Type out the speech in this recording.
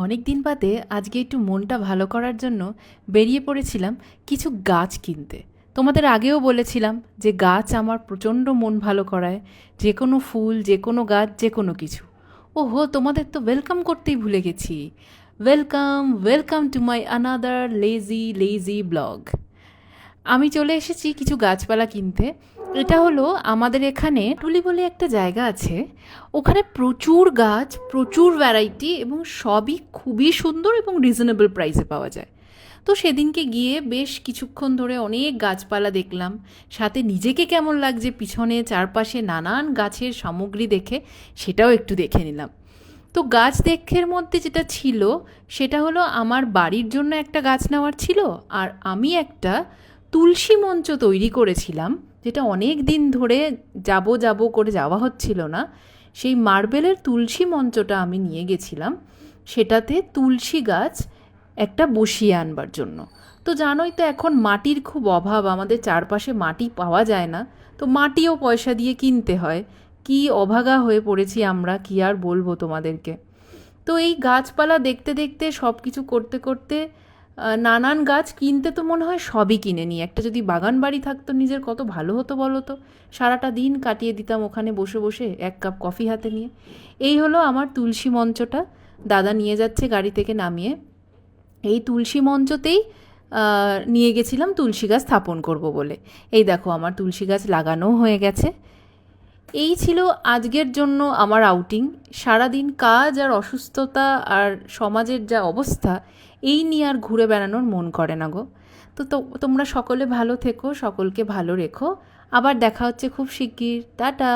অনেক দিন বাদে আজকে একটু মনটা ভালো করার জন্য বেরিয়ে পড়েছিলাম কিছু গাছ কিনতে। তোমাদের আগেও বলেছিলাম যে গাছ আমার প্রচণ্ড মন ভালো করায়। যে কোনো ফুল, যে কোনো গাছ, যে কোনো কিছু। ওহো, তোমাদের তো ওয়েলকাম করতেই ভুলে গেছি। Welcome, welcome to my another lazy lazy blog. আমি চলে এসেছি কিছু গাছপালা কিনতে। এটা হলো আমাদের এখানে টুলি বলে একটা জায়গা আছে। ওখানে প্রচুর গাছ, প্রচুর ভ্যারাইটি এবং সবই খুবই সুন্দর এবং রিজনেবল প্রাইসে পাওয়া যায়। তো সেদিনকে গিয়ে বেশ কিছুক্ষণ ধরে অনেক গাছপালা দেখলাম। সাথে নিজেকে কেমন লাগছে পিছনে চারপাশে নানান গাছের সামগ্রী দেখে সেটাও একটু দেখে নিলাম। তো গাছ দেখের মধ্যে যেটা ছিল সেটা হলো আমার বাড়ির জন্য একটা গাছ নেওয়ার ছিল। আর আমি একটা তুলসী মঞ্চ তৈরি করেছিলাম, যেটা অনেক দিন ধরে যাব যাব করে যাওয়া হচ্ছিল না। সেই মার্বেলের তুলসী মঞ্চটা আমি নিয়ে গেছিলাম, সেটাতে তুলসী গাছ একটা বসিয়ে আনবার জন্য। তো জানোই তো এখন মাটির খুব অভাব, আমাদের চারপাশে মাটি পাওয়া যায় না। তো মাটিও পয়সা দিয়ে কিনতে হয়। কি অভাগা হয়ে পড়েছি আমরা, কি আর বলবো তোমাদেরকে। তো এই গাছপালা দেখতে দেখতে সব কিছু করতে করতে নানান গাছ কিনতে তো মনে হয় সবই কিনে নিই। একটা যদি বাগান বাড়ি থাকতো নিজের, কত ভালো হতো বলো তো। সারাটা দিন কাটিয়ে দিতাম ওখানে বসে বসে এক কাপ কফি হাতে নিয়ে। এই হলো আমার তুলসী মঞ্চটা, দাদা নিয়ে যাচ্ছে গাড়ি থেকে নামিয়ে। এই তুলসী মঞ্চতেই নিয়ে গেছিলাম তুলসী গাছ স্থাপন করব বলে। এই দেখো আমার তুলসী গাছ লাগানোও হয়ে গেছে। এই ছিল আজকের জন্য আমার আউটিং। সারাদিন কাজ আর অসুস্থতা আর সমাজের যা অবস্থা, এই নিয়ে আর ঘুরে বেড়ানোর মন করে না গো। তোমরা সকলে ভালো থেকো, সকলকে ভালো রেখো। আবার দেখা হচ্ছে খুব শিগগির। টাটা।